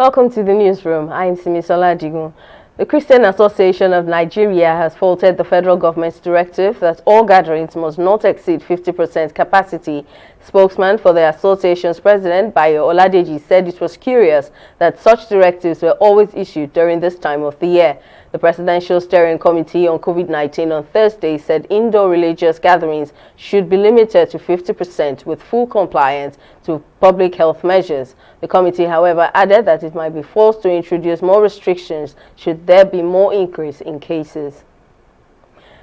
Welcome to the newsroom. I'm Simisola Digun. The Christian Association of Nigeria has faulted the federal government's directive that all gatherings must not exceed 50% capacity. Spokesman for the association's president, Bayo Oladeji, said it was curious that such directives were always issued during this time of the year. The Presidential Steering Committee on COVID-19 on Thursday said indoor religious gatherings should be limited to 50% with full compliance to public health measures. The committee, however, added that it might be forced to introduce more restrictions should there be more increase in cases.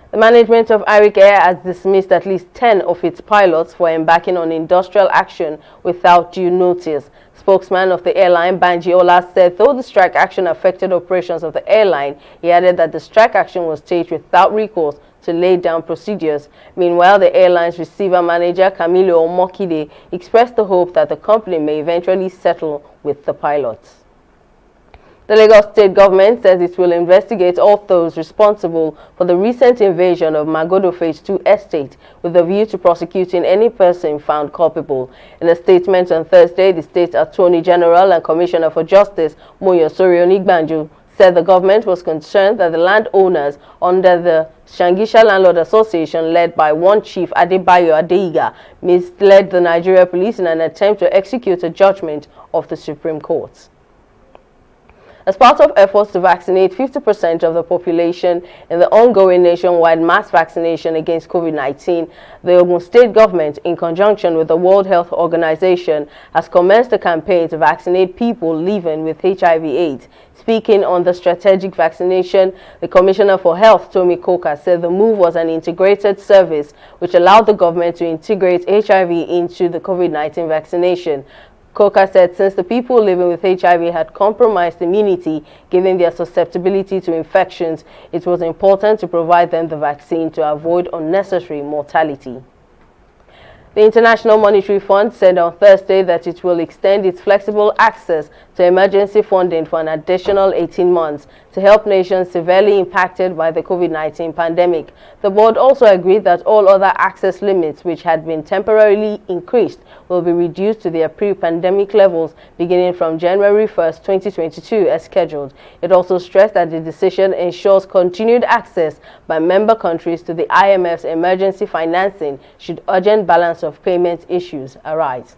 The management of Arik Air has dismissed at least 10 of its pilots for embarking on industrial action without due notice. Spokesman of the airline, Banji Ola, said though the strike action affected operations of the airline, he added that the strike action was staged without recourse to lay down procedures. Meanwhile, the airline's receiver manager, Camilo Omokide, expressed the hope that the company may eventually settle with the pilots. The Lagos state government says it will investigate all those responsible for the recent invasion of Magodo Phase 2 estate with a view to prosecuting any person found culpable. In a statement on Thursday, the state Attorney General and Commissioner for Justice, Moyosori Onigbanjo, said the government was concerned that the landowners under the Shangisha Landlord Association, led by one chief Adebayo Adeiga, misled the Nigeria police in an attempt to execute a judgment of the Supreme Court. As part of efforts to vaccinate 50% of the population in the ongoing nationwide mass vaccination against COVID-19, the Ogun State government, in conjunction with the World Health Organization, has commenced a campaign to vaccinate people living with HIV/AIDS. Speaking on the strategic vaccination, the Commissioner for Health, Tomi Koka, said the move was an integrated service which allowed the government to integrate HIV into the COVID-19 vaccination. Koka said since the people living with HIV had compromised immunity, given their susceptibility to infections, it was important to provide them the vaccine to avoid unnecessary mortality. The International Monetary Fund said on Thursday that it will extend its flexible access to emergency funding for an additional 18 months to help nations severely impacted by the COVID-19 pandemic. The board also agreed that all other access limits, which had been temporarily increased, will be reduced to their pre-pandemic levels beginning from January 1st, 2022 as scheduled. It also stressed that the decision ensures continued access by member countries to the IMF's emergency financing should urgent balance of payment issues arise.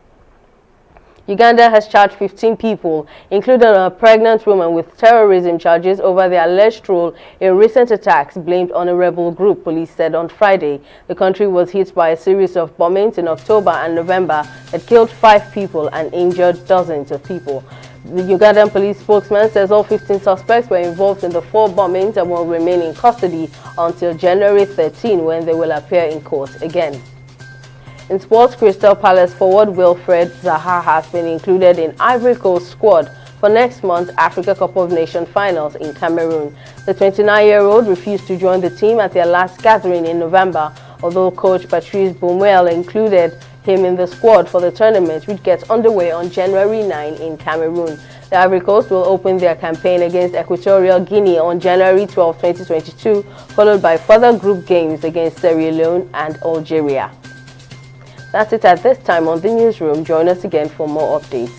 Uganda has charged 15 people, including a pregnant woman, with terrorism charges over their alleged role in recent attacks blamed on a rebel group, police said on Friday. The country was hit by a series of bombings in October and November that killed 5 people and injured dozens of people. The Ugandan police spokesman says all 15 suspects were involved in the 4 bombings and will remain in custody until January 13, when they will appear in court again. In sports, Crystal Palace forward Wilfred Zaha has been included in Ivory Coast squad for next month's Africa Cup of Nations finals in Cameroon. The 29-year-old refused to join the team at their last gathering in November, although coach Patrice Baumel included him in the squad for the tournament, which gets underway on January 9 in Cameroon. The Ivory Coast will open their campaign against Equatorial Guinea on January 12, 2022, followed by further group games against Sierra Leone and Algeria. That's it at this time on the newsroom. Join us again for more updates.